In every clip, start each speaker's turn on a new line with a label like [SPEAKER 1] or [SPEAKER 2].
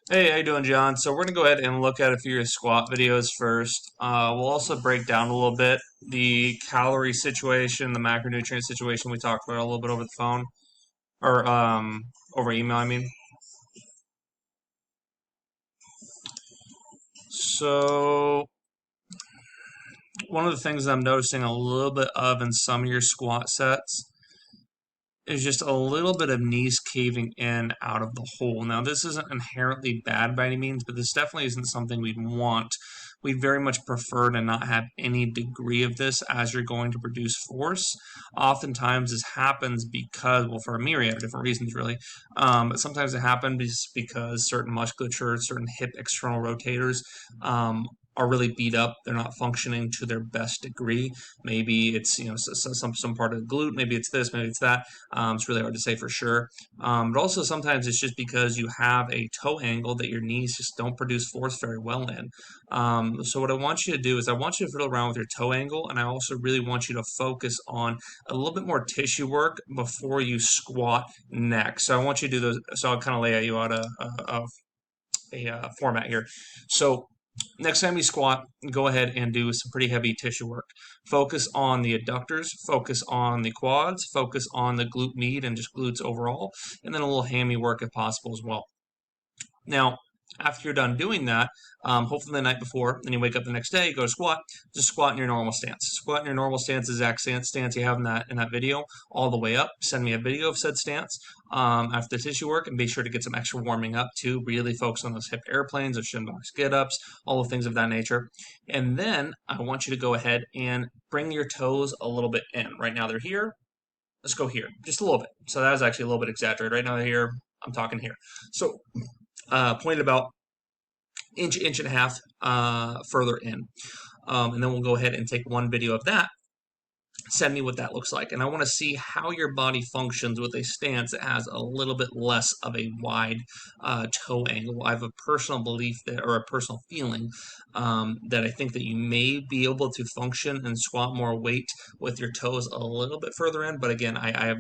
[SPEAKER 1] Hey, how you doing, John? So we're gonna go ahead and look at a few of your squat videos first. We'll also break down a little bit the calorie situation, the macronutrient situation we talked about a little bit over the phone or over email, I mean. So one of the things I'm noticing a little bit of in some of your squat sets is just a little bit of knees caving in out of the hole. Now, this isn't inherently bad by any means, but this definitely isn't something we'd want. We very much prefer to not have any degree of this as you're going to produce force. Oftentimes, this happens because, well, for a myriad of different reasons, really. But sometimes it happens because certain musculature, certain hip external rotators are really beat up. They're not functioning to their best degree. Maybe it's some part of the glute. Maybe it's this. Maybe it's that. It's really hard to say for sure. But also sometimes it's just because you have a toe angle that your knees just don't produce force very well in. So what I want you to do is I want you to fiddle around with your toe angle, and I also really want you to focus on a little bit more tissue work before you squat next. So I want you to do those. So I'll kind of lay you out a format here. So next time you squat, go ahead and do some pretty heavy tissue work. Focus on the adductors, focus on the quads, focus on the glute med and just glutes overall, and then a little hammy work if possible as well. Now, after you're done doing that, hopefully the night before, then you wake up the next day, you go to squat, just squat in your normal stance. Squat in your normal stance, exact stance you have in that video, all the way up. Send me a video of said stance after the tissue work, and be sure to get some extra warming up too. Really focus on those hip airplanes, those shin box get ups, all the things of that nature. And then I want you to go ahead and bring your toes a little bit in. Right now they're here. Let's go here, just a little bit. So that was actually a little bit exaggerated. Right now they're here. I'm talking here. So pointed about inch and a half further in. And then we'll go ahead and take one video of that. Send me what that looks like. And I want to see how your body functions with a stance that has a little bit less of a wide toe angle. I have a personal belief that, or a personal feeling that I think that you may be able to function and squat more weight with your toes a little bit further in. But again, I have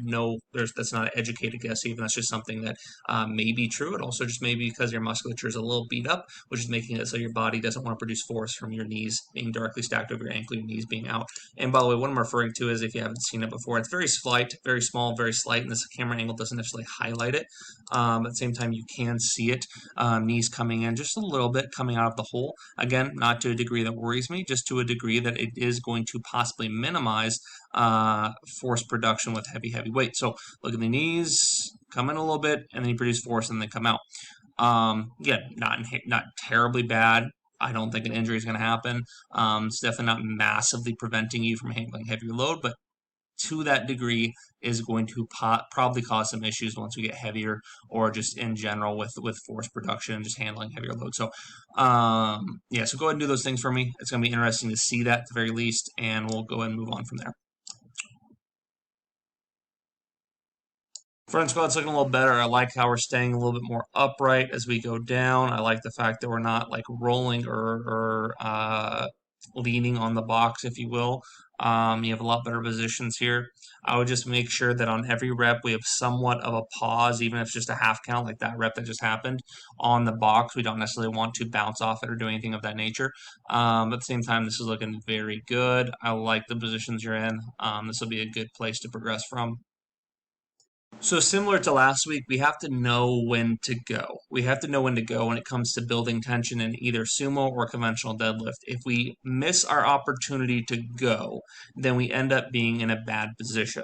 [SPEAKER 1] that's not an educated guess even. That's just something that may be true. It also just may be because your musculature is a little beat up, which is making it so your body doesn't want to produce force from your knees being directly stacked over your ankle, your knees being out. And by the way, what I'm referring to is, if you haven't seen it before, it's very slight, very small, very slight, and this camera angle doesn't necessarily highlight it. At the same time, you can see it, knees coming in just a little bit, coming out of the hole. Again, not to a degree that worries me, just to a degree that it is going to possibly minimize force production with heavy weight. So look at the knees, come in a little bit, and then you produce force, and then come out. Again, not terribly bad. I don't think an injury is going to happen. It's definitely not massively preventing you from handling heavier load, but to that degree is going to probably cause some issues once we get heavier, or just in general with force production and just handling heavier load. So, yeah, so go ahead and do those things for me. It's going to be interesting to see that at the very least, and we'll go ahead and move on from there. Front squat's looking a little better. I like how we're staying a little bit more upright as we go down. I like the fact that we're not like rolling or leaning on the box, if you will. You have a lot better positions here. I would just make sure that on every rep we have somewhat of a pause, even if it's just a half count, like that rep that just happened on the box. We don't necessarily want to bounce off it or do anything of that nature. At the same time, this is looking very good. I like the positions you're in. This will be a good place to progress from. So similar to last week, we have to know when to go. We have to know when to go when it comes to building tension in either sumo or conventional deadlift. If we miss our opportunity to go, then we end up being in a bad position.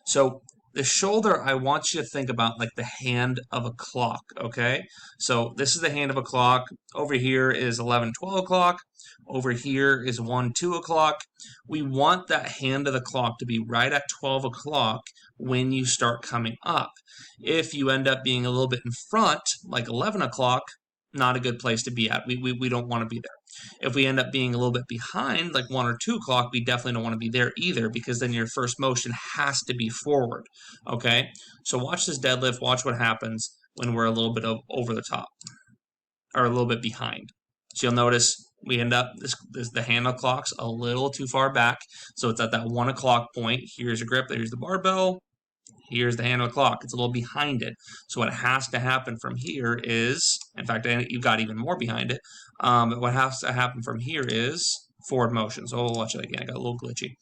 [SPEAKER 1] So the shoulder, I want you to think about like the hand of a clock, okay? So this is the hand of a clock. Over here is 11, 12 o'clock. Over here is 1, 2 o'clock. We want that hand of the clock to be right at 12 o'clock when you start coming up. If you end up being a little bit in front, like 11 o'clock, not a good place to be at. We don't want to be there. If we end up being a little bit behind, like 1 or 2 o'clock, we definitely don't want to be there either, because then your first motion has to be forward. Okay? So watch this deadlift. Watch what happens when we're a little bit over the top or a little bit behind. So you'll notice we end up, the handle clock's a little too far back. So it's at that 1 o'clock point. Here's your grip. There's the barbell. Here's the hand of the clock. It's a little behind it. So what has to happen from here is, in fact, you've got even more behind it. But what has to happen from here is forward motion. So we'll watch it again. I got a little glitchy.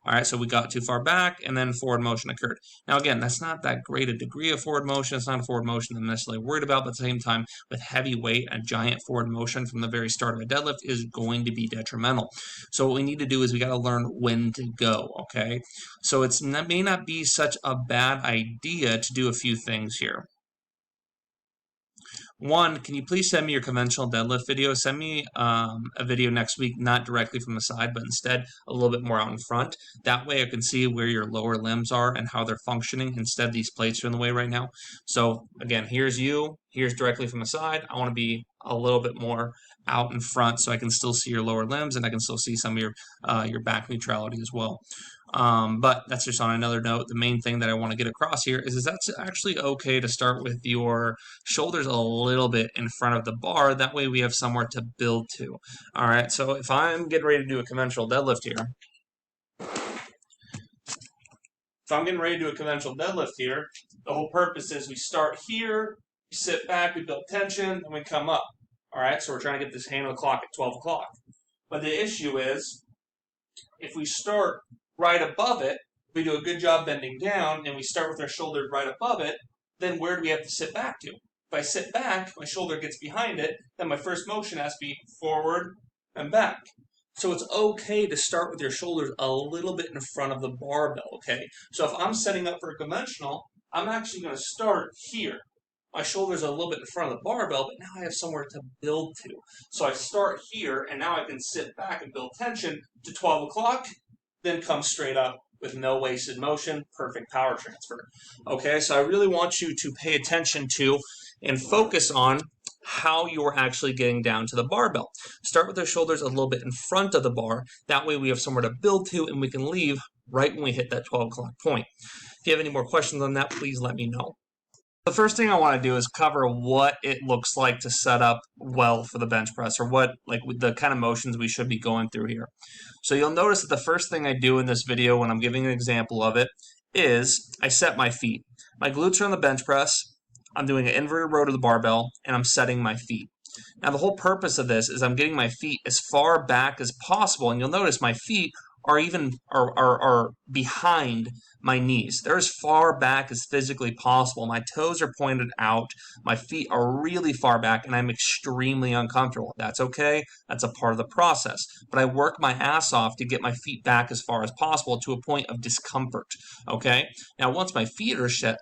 [SPEAKER 1] All right, so we got too far back, and then forward motion occurred. Now, again, that's not that great a degree of forward motion. It's not a forward motion I'm necessarily worried about, but at the same time, with heavy weight, a giant forward motion from the very start of a deadlift is going to be detrimental. So what we need to do is we got to learn when to go, okay? So it may not be such a bad idea to do a few things here. One, can you please send me your conventional deadlift video? Send me a video next week, not directly from the side, but instead a little bit more out in front. That way I can see where your lower limbs are and how they're functioning instead of these plates are in the way right now. So again, here's you, here's directly from the side. I want to be a little bit more out in front so I can still see your lower limbs and I can still see some of your back neutrality as well. But that's just on another note. The main thing that I want to get across here is that's actually okay to start with your shoulders a little bit in front of the bar. That way we have somewhere to build to. All right, so if I'm getting ready to do a conventional deadlift here, the whole purpose is we start here, we sit back, we build tension, and we come up. All right, so we're trying to get this hand on the clock at 12 o'clock. But the issue is, if we start right above it, we do a good job bending down, and we start with our shoulders right above it, then where do we have to sit back to? If I sit back, my shoulder gets behind it, then my first motion has to be forward and back. So it's okay to start with your shoulders a little bit in front of the barbell, okay? So if I'm setting up for a conventional, I'm actually going to start here. My shoulders are a little bit in front of the barbell, but now I have somewhere to build to. So I start here, and now I can sit back and build tension to 12 o'clock, then come straight up with no wasted motion, perfect power transfer. Okay, so I really want you to pay attention to and focus on how you're actually getting down to the barbell. Start with the shoulders a little bit in front of the bar. That way we have somewhere to build to, and we can leave right when we hit that 12 o'clock point. If you have any more questions on that, please let me know. The first thing I want to do is cover what it looks like to set up well for the bench press, or what, like, the kind of motions we should be going through here. So you'll notice that the first thing I do in this video when I'm giving an example of it is I set my feet. My glutes are on the bench press, I'm doing an inverted row to the barbell, and I'm setting my feet. Now the whole purpose of this is I'm getting my feet as far back as possible, and you'll notice my feet are behind my knees. They're as far back as physically possible. My toes are pointed out. My feet are really far back, and I'm extremely uncomfortable. That's okay. That's a part of the process. But I work my ass off to get my feet back as far as possible to a point of discomfort. Okay? Now, once my feet are set,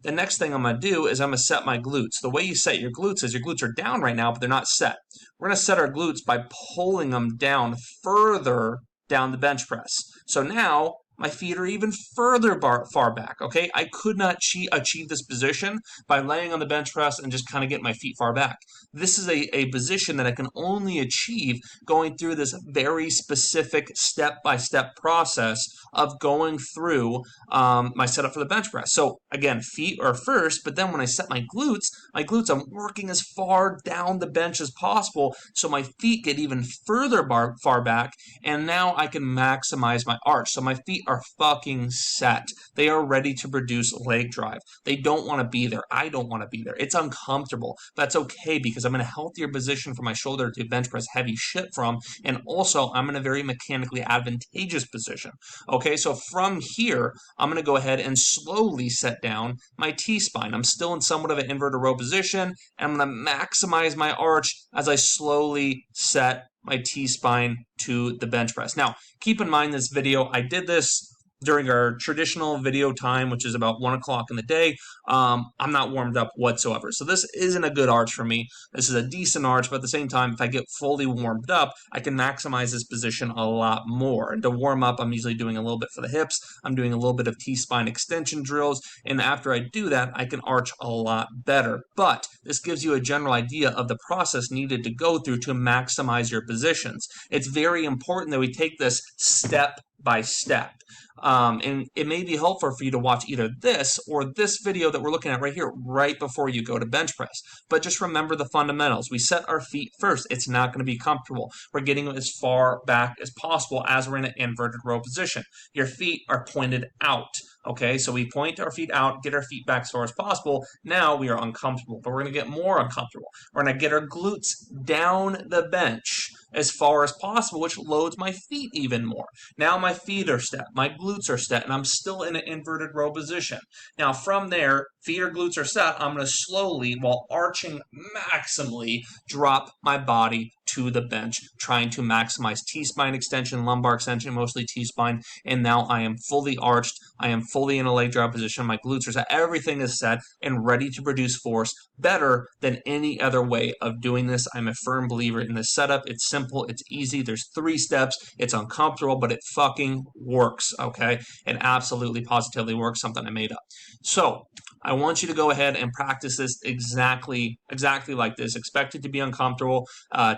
[SPEAKER 1] the next thing I'm going to do is I'm going to set my glutes. The way you set your glutes is your glutes are down right now, but they're not set. We're going to set our glutes by pulling them down further down the bench press. So now my feet are even further far back, okay? I could not achieve this position by laying on the bench press and just kind of getting my feet far back. This is a position that I can only achieve going through this very specific step-by-step process of going through my setup for the bench press. So again, feet are first, but then when I set my glutes, I'm working as far down the bench as possible so my feet get even further far back, and now I can maximize my arch. So my feet are fucking set. They are ready to produce leg drive. They don't want to be there. I don't want to be there. It's uncomfortable. That's okay because I'm in a healthier position for my shoulder to bench press heavy shit from, and also I'm in a very mechanically advantageous position. Okay, so from here, I'm going to go ahead and slowly set down my T-spine. I'm still in somewhat of an inverted row position, and I'm going to maximize my arch as I slowly set my T-spine to the bench press. Now, keep in mind this video, I did this during our traditional video time, which is about 1 o'clock in the day. I'm not warmed up whatsoever. So this isn't a good arch for me. This is a decent arch, but at the same time, if I get fully warmed up, I can maximize this position a lot more. And to warm up, I'm usually doing a little bit for the hips. I'm doing a little bit of T-spine extension drills. And after I do that, I can arch a lot better. But this gives you a general idea of the process needed to go through to maximize your positions. It's very important that we take this step by step. And it may be helpful for you to watch either this or this video that we're looking at right here, right before you go to bench press. But just remember the fundamentals. We set our feet first. It's not going to be comfortable. We're getting as far back as possible as we're in an inverted row position. Your feet are pointed out. Okay, so we point our feet out, get our feet back as far as possible. Now we are uncomfortable, but we're going to get more uncomfortable. We're going to get our glutes down the bench as far as possible, which loads my feet even more. Now my feet are set, my glutes are set, and I'm still in an inverted row position. Now from there, feet or glutes are set, I'm going to slowly, while arching maximally, drop my body to the bench, trying to maximize T-spine extension, lumbar extension, mostly T-spine, and now I am fully arched, I am fully in a leg drop position, my glutes are set, everything is set and ready to produce force better than any other way of doing this. I'm a firm believer in this setup. It's simple, it's easy, there's 3 steps, it's uncomfortable, but it fucking works, okay? It absolutely positively works, something I made up. So I want you to go ahead and practice this exactly like this. Expect it to be uncomfortable.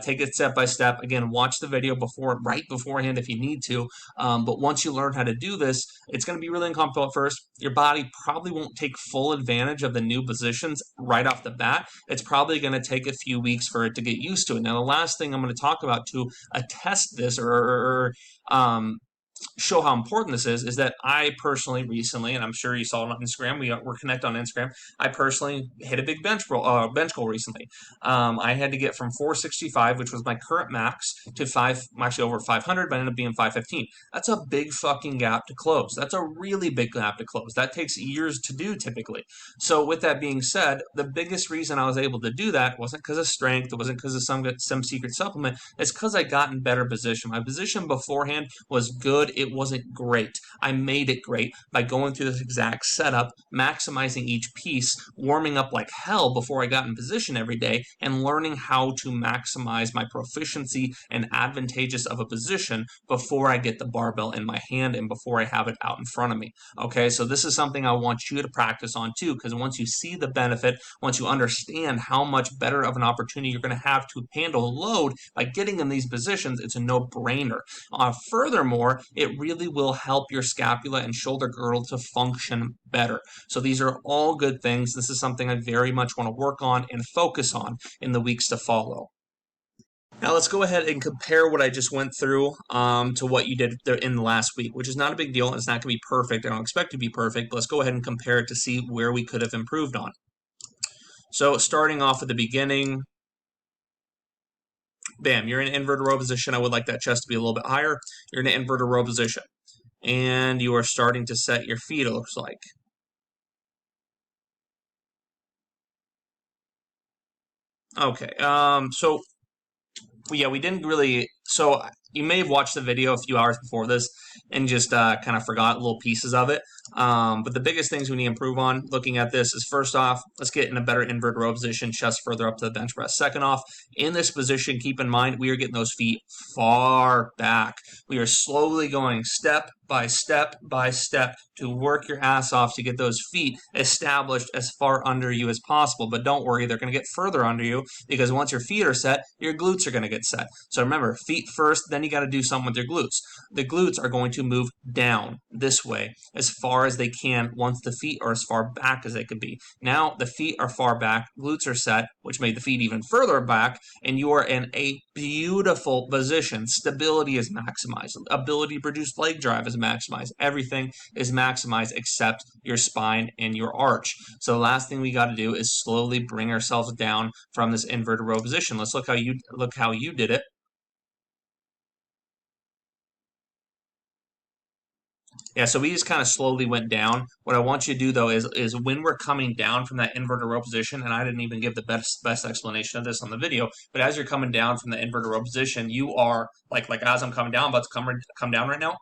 [SPEAKER 1] Take it step by step. Again, watch the video right beforehand if you need to. But once you learn how to do this, it's going to be really uncomfortable at first. Your body probably won't take full advantage of the new positions right off the bat. It's probably going to take a few weeks for it to get used to it. Now, the last thing I'm going to talk about to attest this or show how important this is that I personally recently, and I'm sure you saw it on Instagram, we're connected on Instagram, I personally hit a big bench goal recently. I had to get from 465, which was my current max, to actually over 500, but ended up being 515. That's a big fucking gap to close. That's a really big gap to close. That takes years to do typically. So with that being said, the biggest reason I was able to do that wasn't because of strength, it wasn't because of some secret supplement, it's because I got in better position. My position beforehand was good. It wasn't great. I made it great by going through this exact setup, maximizing each piece, warming up like hell before I got in position every day, and learning how to maximize my proficiency and advantageous of a position before I get the barbell in my hand and before I have it out in front of me. Okay, so this is something I want you to practice on too, because once you see the benefit, once you understand how much better of an opportunity you're going to have to handle load by getting in these positions, it's a no-brainer. Furthermore, it really will help your scapula and shoulder girdle to function better. So these are all good things. This is something I very much want to work on and focus on in the weeks to follow. Now let's go ahead and compare what I just went through to what you did in the last week, which is not a big deal. It's not going to be perfect. I don't expect it to be perfect, but let's go ahead and compare it to see where we could have improved on. So starting off at the beginning, bam, you're in an inverted row position. I would like that chest to be a little bit higher. You're in an inverted row position. And you are starting to set your feet, it looks like. Okay, so yeah, we didn't really, so you may have watched the video a few hours before this and just kind of forgot little pieces of it. But the biggest things we need to improve on looking at this is, first off, let's get in a better inverted row position, chest further up to the bench press. Second off, in this position, keep in mind, we are getting those feet far back. We are slowly going step by step by step to work your ass off to get those feet established as far under you as possible. But don't worry, they're going to get further under you, because once your feet are set, your glutes are going to get set. So remember, feet first, then you got to do something with your glutes. The glutes are going to move down this way as far as they can once the feet are as far back as they can be. Now the feet are far back, glutes are set, which made the feet even further back, and you are in a beautiful position. Stability is maximized. Ability to produce leg drive is maximized. Everything is maximized except your spine and your arch. So the last thing we got to do is slowly bring ourselves down from this inverted row position. Let's look how you did it. Yeah, so we just kind of slowly went down. What I want you to do, though, is when we're coming down from that inverted row position, and I didn't even give the best explanation of this on the video, but as you're coming down from the inverted row position, you are, like as I'm coming down, I'm about to come down right now.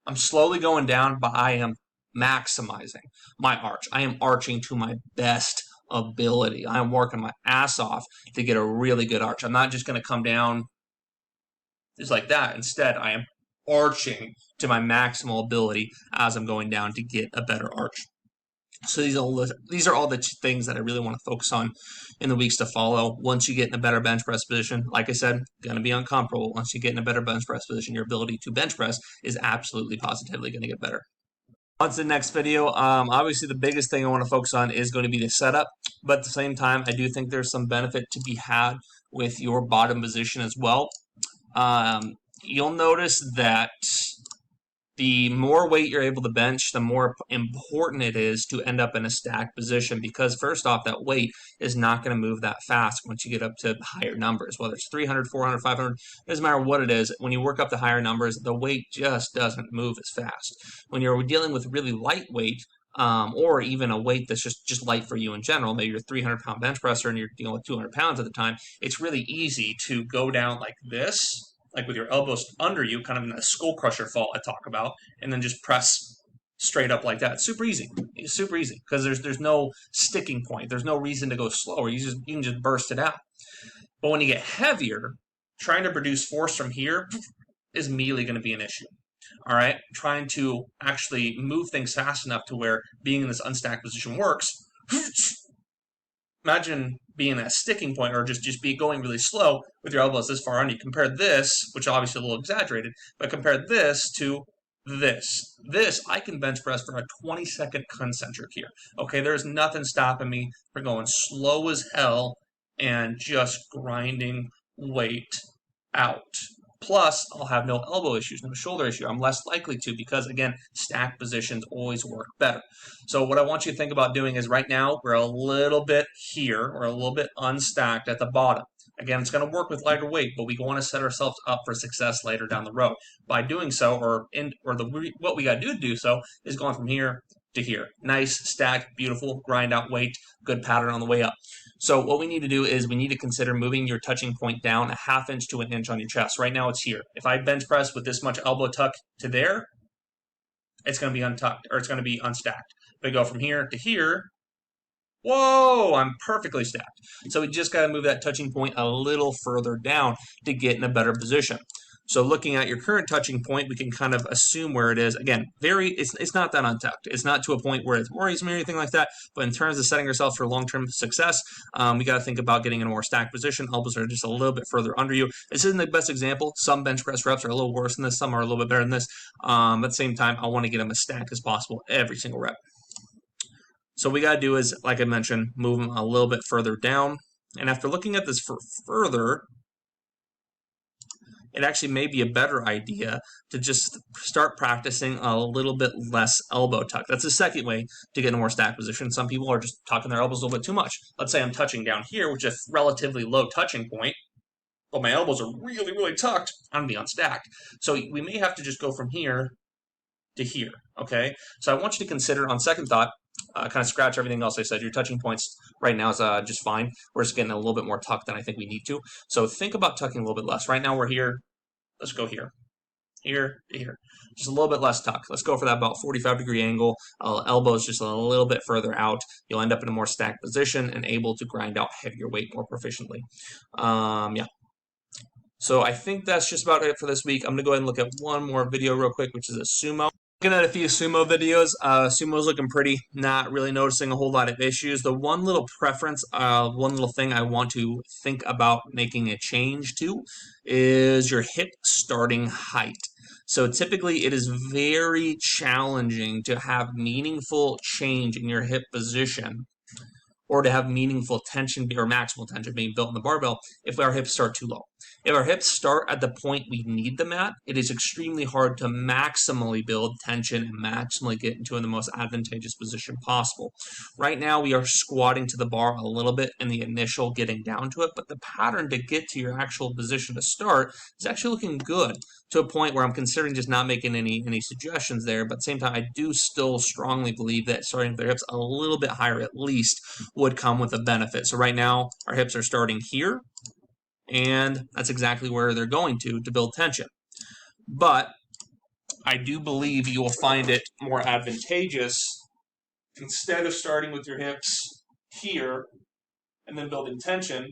[SPEAKER 1] I'm slowly going down, but I am maximizing my arch. I am arching to my best ability. I am working my ass off to get a really good arch. I'm not just going to come down just like that. Instead, I am arching to my maximal ability as I'm going down to get a better arch. So these are all the things that I really want to focus on in the weeks to follow. Once you get in a better bench press position, like I said, going to be uncomfortable. Once you get in a better bench press position, your ability to bench press is absolutely positively going to get better. On to the next video. Obviously, the biggest thing I want to focus on is going to be the setup, but at the same time, I do think there's some benefit to be had with your bottom position as well. you'll notice that the more weight you're able to bench, the more important it is to end up in a stacked position, because first off, that weight is not going to move that fast once you get up to higher numbers, whether it's 300, 400, 500, it doesn't matter what it is. When you work up to higher numbers, the weight just doesn't move as fast. When you're dealing with really lightweight, or even a weight that's just light for you in general, maybe you're a 300-pound bench presser and you're dealing with 200 pounds at the time, it's really easy to go down like this, like with your elbows under you, kind of in a skull crusher fault I talk about, and then just press straight up like that. It's super easy. It's super easy because there's no sticking point. There's no reason to go slower. You can just burst it out. But when you get heavier, trying to produce force from here is immediately going to be an issue. All right, trying to actually move things fast enough to where being in this unstacked position works. Imagine being at a sticking point, or just be going really slow with your elbows this far on. You compare this, which obviously a little exaggerated, but compare this to this. This, I can bench press for a 20-second concentric here. Okay, there's nothing stopping me from going slow as hell and just grinding weight out. Plus, I'll have no elbow issues, no shoulder issue. I'm less likely to because, again, stacked positions always work better. So what I want you to think about doing is right now, we're a little bit here. We're a little bit unstacked at the bottom. Again, it's going to work with lighter weight, but we want to set ourselves up for success later down the road. By doing so, what we got to do so is going from here to here. Nice, stacked, beautiful, grind out weight, good pattern on the way up. So what we need to do is we need to consider moving your touching point down a ½ inch to an inch on your chest. Right now it's here. If I bench press with this much elbow tuck to there, it's going to be untucked, or it's going to be unstacked. If I go from here to here, whoa, I'm perfectly stacked. So we just got to move that touching point a little further down to get in a better position. So looking at your current touching point, we can kind of assume where it is. Again, it's not that untucked. It's not to a point where it worries me or anything like that. But in terms of setting ourselves for long-term success, we got to think about getting in a more stacked position. Elbows are just a little bit further under you. This isn't the best example. Some bench press reps are a little worse than this. Some are a little bit better than this. At the same time, I want to get them as stacked as possible every single rep. So what we got to do is, like I mentioned, move them a little bit further down. And after looking at this further, it actually may be a better idea to just start practicing a little bit less elbow tuck. That's the second way to get in a more stacked position. Some people are just tucking their elbows a little bit too much. Let's say I'm touching down here, which is a relatively low touching point, but my elbows are really, really tucked. I'm going to be unstacked. So we may have to just go from here to here, okay? So I want you to consider, on second thought, kind of scratch everything else I said. Your touching points right now is just fine. We're just getting a little bit more tucked than I think we need to. So think about tucking a little bit less. Right now we're here. Let's go here. Here to here. Just a little bit less tuck. Let's go for that about 45-degree angle. Elbows just a little bit further out. You'll end up in a more stacked position and able to grind out heavier weight more proficiently. Yeah. So I think that's just about it for this week. I'm going to go ahead and look at one more video real quick, which is a sumo. Looking at a few sumo videos, sumo's looking pretty, not really noticing a whole lot of issues. The one little preference, one little thing I want to think about making a change to is your hip starting height. So typically it is very challenging to have meaningful change in your hip position or to have meaningful tension or maximal tension being built in the barbell if our hips start too low. If our hips start at the point we need them at, it is extremely hard to maximally build tension and maximally get into the most advantageous position possible. Right now, we are squatting to the bar a little bit in the initial getting down to it, but the pattern to get to your actual position to start is actually looking good, to a point where I'm considering just not making any suggestions there. But at the same time, I do still strongly believe that starting with their hips a little bit higher at least would come with a benefit. So right now, our hips are starting here, and that's exactly where they're going to build tension. But I do believe you will find it more advantageous, instead of starting with your hips here and then building tension,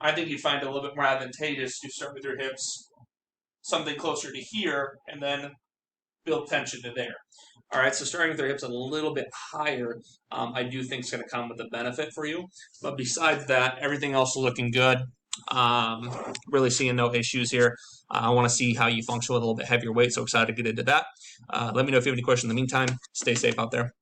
[SPEAKER 1] I think you'd find it a little bit more advantageous to start with your hips something closer to here and then build tension to there. All right, so starting with your hips a little bit higher, I do think is going to come with a benefit for you. But besides that, everything else is looking good. Really seeing no issues here. I want to see how you function with a little bit heavier weight, so excited to get into that. Let me know if you have any questions in the meantime. Stay safe out there.